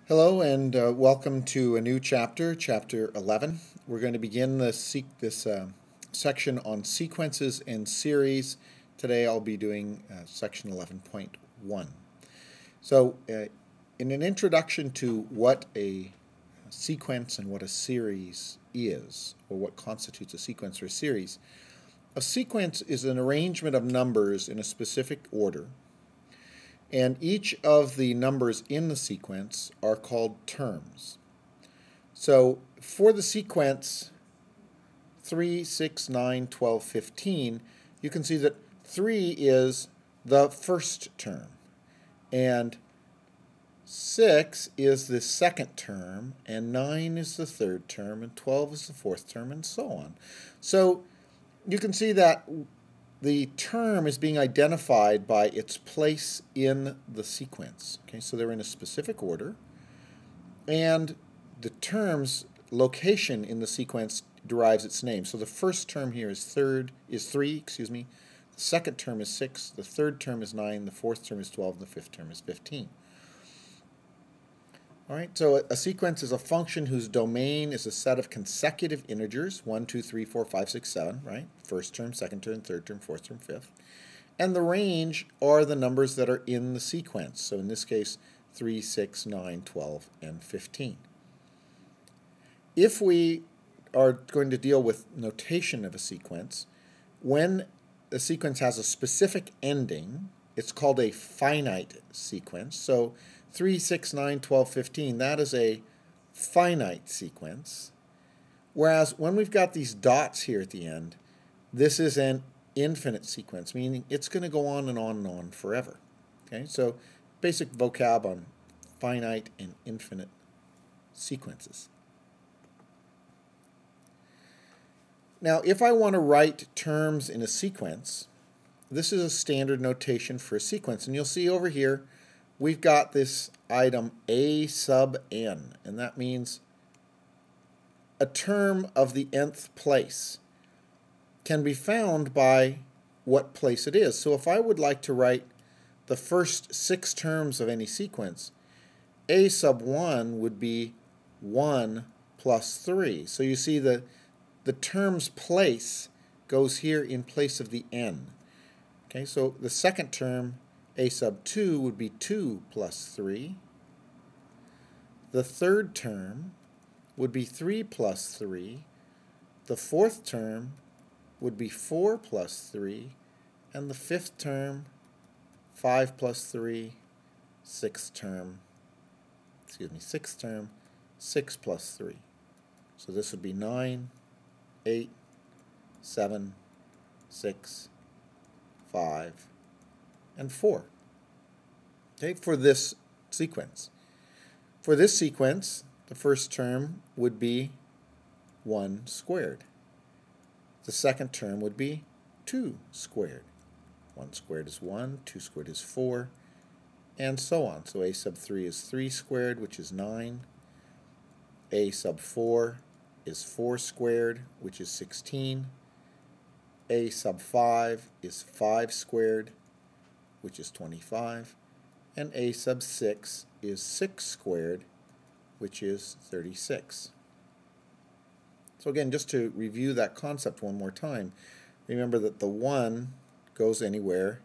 Hello and welcome to a new chapter, Chapter 11. We're going to begin this section on sequences and series. Today I'll be doing section 11.1. So in an introduction to what a sequence and what a series is, or what constitutes a sequence or a sequence is an arrangement of numbers in a specific order. And each of the numbers in the sequence are called terms. So for the sequence 3, 6, 9, 12, 15, you can see that 3 is the first term, and 6 is the second term, and 9 is the third term, and 12 is the fourth term, and so on. So you can see that the term is being identified by its place in the sequence. Okay, so they're in a specific order, and the term's location in the sequence derives its name. So the first term here is 3, the second term is 6, the third term is 9, the fourth term is 12, and the fifth term is 15. All right, so a sequence is a function whose domain is a set of consecutive integers, 1, 2, 3, 4, 5, 6, 7, right? First term, second term, third term, fourth term, fifth. And the range are the numbers that are in the sequence. So in this case, 3, 6, 9, 12, and 15. If we are going to deal with notation of a sequence, when a sequence has a specific ending, it's called a finite sequence. So 3, 6, 9, 12, 15, that is a finite sequence. Whereas when we've got these dots here at the end, this is an infinite sequence, meaning it's going to go on and on and on forever. Okay, so basic vocab on finite and infinite sequences. Now, if I want to write terms in a sequence, this is a standard notation for a sequence. And you'll see over here, we've got this item a sub n, and that means a term of the nth place can be found by what place it is. So if I would like to write the first 6 terms of any sequence, a sub 1 would be 1 plus 3. So you see the term's place goes here in place of the n. Okay, so the second term, a sub 2, would be 2 plus 3. The third term would be 3 plus 3. The fourth term would be 4 plus 3. And the fifth term, 5 plus 3. Sixth term, 6 plus 3. So this would be 9, 8, 7, 6, 5, and 4. Okay, for this sequence. For this sequence, the first term would be 1 squared. The second term would be 2 squared. 1 squared is 1, 2 squared is 4, and so on. So a sub 3 is 3 squared, which is 9. A sub 4 is 4 squared, which is 16. A sub 5 is 5 squared, which is 25. And a sub 6 is 6 squared, which is 36. So again, just to review that concept one more time, remember that the 1 goes anywhere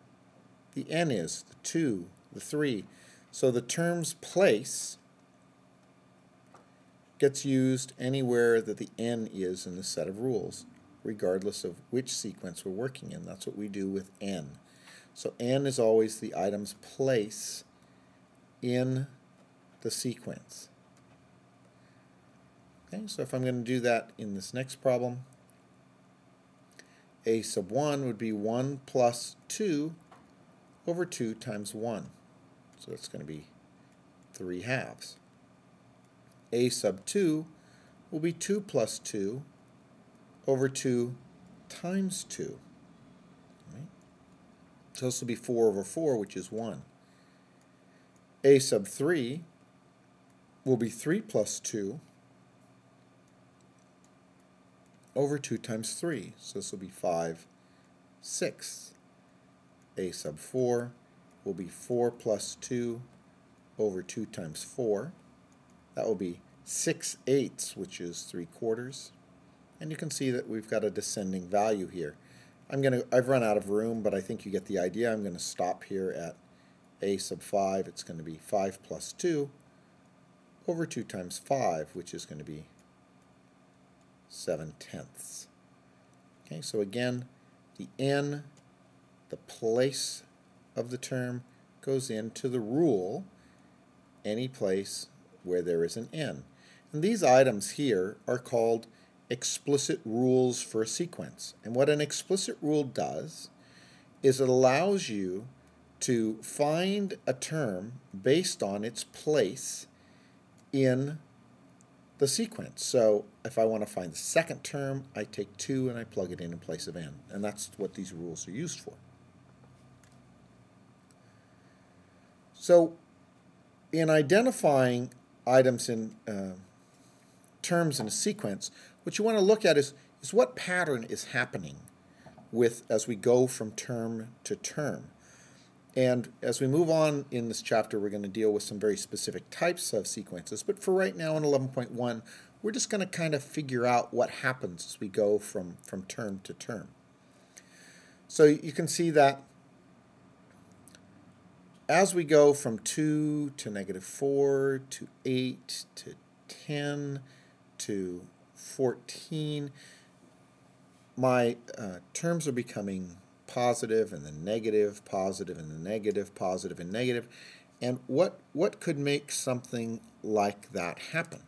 the n is, the 2, the 3. So the term's place gets used anywhere that the n is in the set of rules, regardless of which sequence we're working in. That's what we do with n. So n is always the item's place in the sequence. Okay, so if I'm going to do that in this next problem, a sub 1 would be 1 plus 2 over 2 times 1. So that's going to be 3 halves. A sub 2 will be 2 plus 2 over 2 times 2. Right? So this will be 4 over 4, which is 1. A sub 3 will be 3 plus 2 over 2 times 3. So this will be 5 sixths. A sub 4 will be 4 plus 2 over 2 times 4. That will be 6/8, which is 3/4. And you can see that we've got a descending value here. I've run out of room, but I think you get the idea. I'm going to stop here at a sub 5. It's going to be 5 plus 2 over 2 times 5, which is going to be 7/10. Okay, so again, the n, the place of the term, goes into the rule any place where there is an n. And these items here are called explicit rules for a sequence. And what an explicit rule does is it allows you to find a term based on its place in the sequence. So if I want to find the second term, I take 2 and I plug it in place of n. And that's what these rules are used for. So in identifying items in terms in a sequence, what you want to look at is what pattern is happening as we go from term to term. And as we move on in this chapter, we're going to deal with some very specific types of sequences. But for right now in 11.1, we're just going to kind of figure out what happens as we go from term to term. So you can see that as we go from 2 to -4 to 8 to 10 to 14, my terms are becoming positive and then negative, positive and then negative, positive and negative. And what could make something like that happen?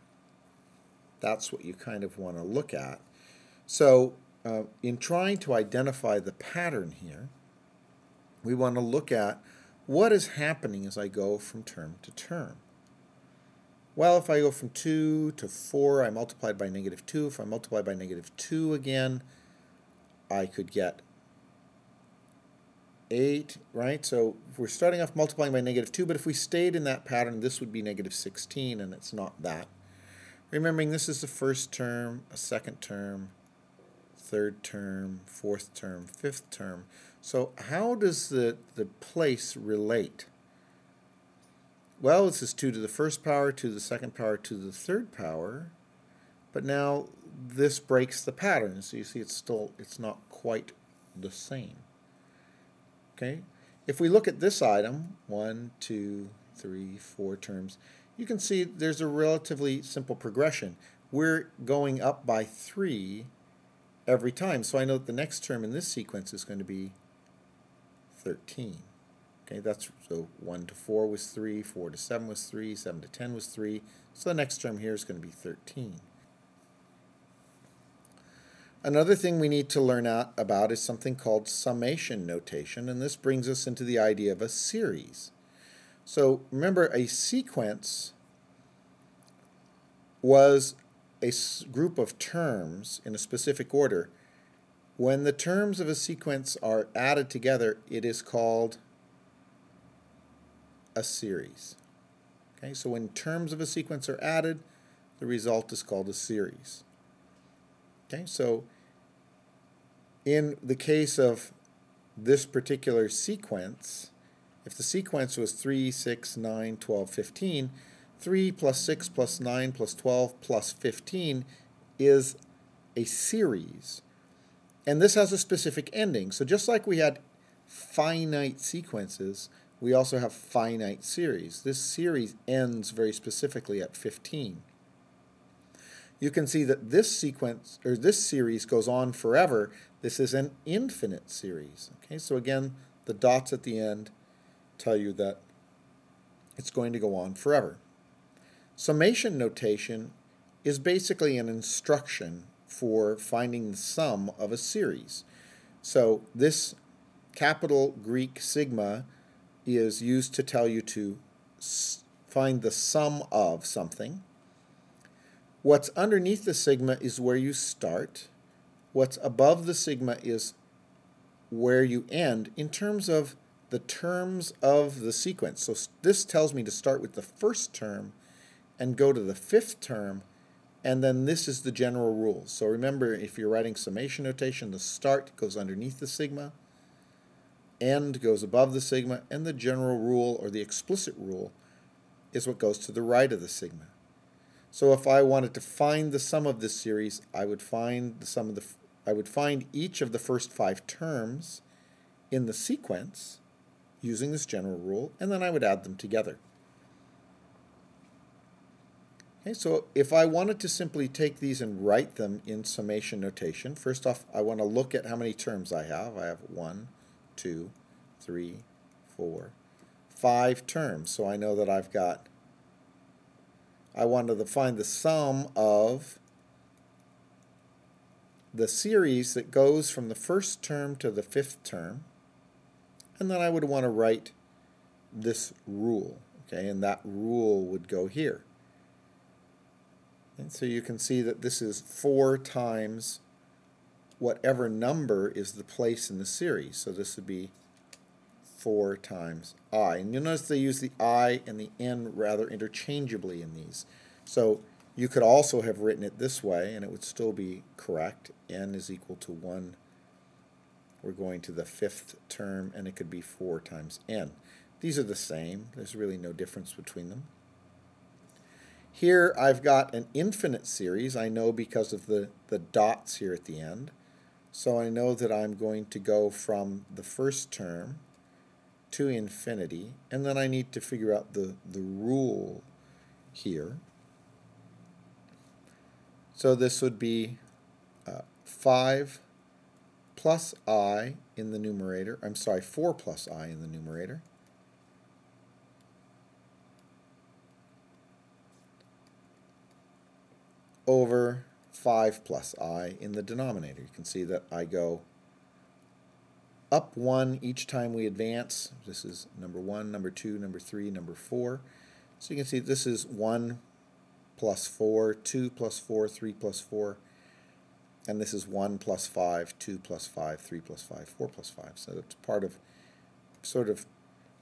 That's what you kind of want to look at. So in trying to identify the pattern here, we want to look at what is happening as I go from term to term. Well, if I go from 2 to 4, I multiplied by -2. If I multiply by -2 again, I could get 8, right? So we're starting off multiplying by -2, but if we stayed in that pattern, this would be -16, and it's not that. Remembering this is the first term, a second term, third term, fourth term, fifth term. So how does the place relate? Well, this is 2 to the first power, 2 to the second power, 2 to the third power. But now this breaks the pattern. So you see it's not quite the same. Okay? If we look at this item, 1, 2, 3, 4 terms, you can see there's a relatively simple progression. We're going up by 3 every time. So I know that the next term in this sequence is going to be 13. Okay, so 1 to 4 was 3, 4 to 7 was 3, 7 to 10 was 3. So the next term here is going to be 13. Another thing we need to learn about is something called summation notation, and this brings us into the idea of a series. So remember, a sequence was a group of terms in a specific order. When the terms of a sequence are added together, it is called a series. Okay, so when terms of a sequence are added, the result is called a series. Okay, so in the case of this particular sequence, if the sequence was 3, 6, 9, 12, 15, 3 plus 6 plus 9 plus 12 plus 15 is a series. And this has a specific ending. So just like we had finite sequences, we also have finite series. This series ends very specifically at 15. You can see that this sequence, or this series, goes on forever. This is an infinite series. Okay, so again, the dots at the end tell you that it's going to go on forever. Summation notation is basically an instruction for finding the sum of a series. So this capital Greek sigma is used to tell you to find the sum of something. What's underneath the sigma is where you start. What's above the sigma is where you end in terms of the terms of the sequence. So this tells me to start with the first term and go to the fifth term, and then this is the general rule. So remember, if you're writing summation notation, the start goes underneath the sigma, end goes above the sigma, and the general rule, or the explicit rule, is what goes to the right of the sigma. So if I wanted to find the sum of this series, I would find each of the first 5 terms in the sequence using this general rule, and then I would add them together. Okay, so if I wanted to simply take these and write them in summation notation, first off, I want to look at how many terms I have. I have 1, 2, 3, 4, 5 terms. So I know that I wanted to find the sum of the series that goes from the first term to the 5th term, and then I would want to write this rule, okay, and that rule would go here. And so you can see that this is 4 times whatever number is the place in the series. So this would be 4 times I. And you'll notice they use the I and the N rather interchangeably in these. So you could also have written it this way, and it would still be correct. N is equal to 1. We're going to the 5th term, and it could be 4 times N. These are the same. There's really no difference between them. Here I've got an infinite series. I know because of the dots here at the end. So I know that I'm going to go from the first term to infinity, and then I need to figure out the rule here. So this would be 5 plus I in the numerator. I'm sorry, 4 plus I in the numerator. Over 5 plus I in the denominator. You can see that I go up 1 each time we advance. This is number 1, number 2, number 3, number 4. So you can see this is 1 plus 4, 2 plus 4, 3 plus 4. And this is 1 plus 5, 2 plus 5, 3 plus 5, 4 plus 5. So it's part of sort of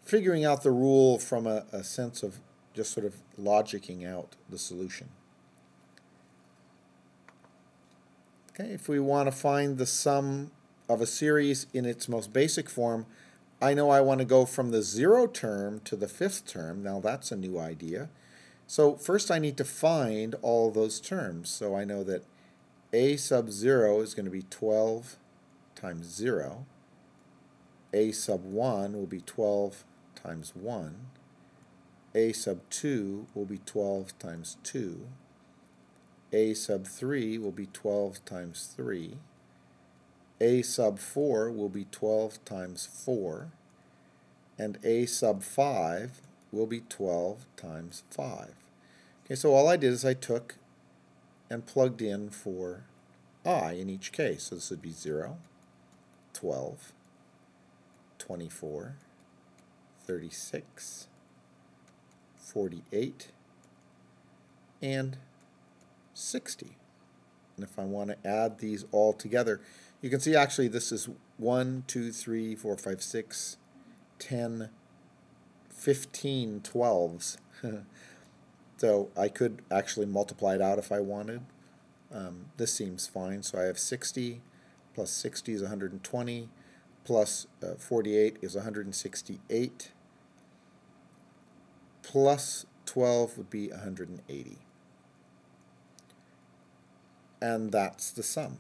figuring out the rule from a sense of just sort of logicking out the solution. Okay, if we want to find the sum of a series in its most basic form, I know I want to go from the 0 term to the 5th term. Now that's a new idea. So first I need to find all those terms. So I know that a sub 0 is going to be 12 times 0. A sub 1 will be 12 times 1. A sub 2 will be 12 times 2. A sub 3 will be 12 times 3. A sub 4 will be 12 times 4. And A sub 5 will be 12 times 5. Okay, so all I did is I took and plugged in for I in each case. So this would be 0, 12, 24, 36, 48, and 60. And if I want to add these all together, you can see actually this is 1, 2, 3, 4, 5, 6, 10, 15 12s. So I could actually multiply it out if I wanted. This seems fine. So I have 60 plus 60 is 120 plus 48 is 168 plus 12 would be 180. And that's the sum.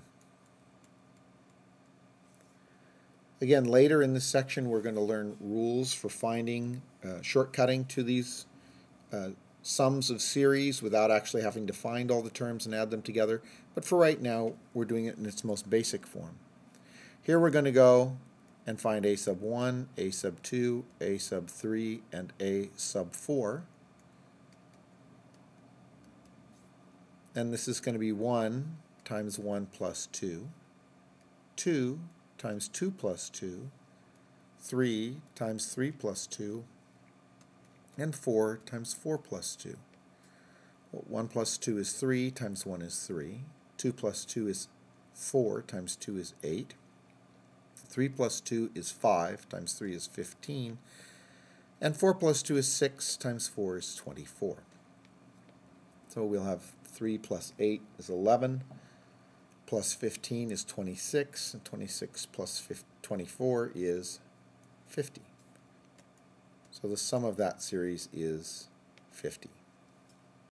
Again, later in this section we're going to learn rules for finding, shortcutting to these sums of series without actually having to find all the terms and add them together. But for right now, we're doing it in its most basic form. Here we're going to go and find a sub 1, a sub 2, a sub 3, and a sub 4. And this is going to be 1 times 1 plus 2, 2 times 2 plus 2, 3 times 3 plus 2, and 4 times 4 plus 2. Well, 1 plus 2 is 3, times 1 is 3. 2 plus 2 is 4, times 2 is 8. 3 plus 2 is 5, times 3 is 15. And 4 plus 2 is 6, times 4 is 24. So we'll have 3 plus 8 is 11, plus 15 is 26, and 26 plus 24 is 50. So the sum of that series is 50.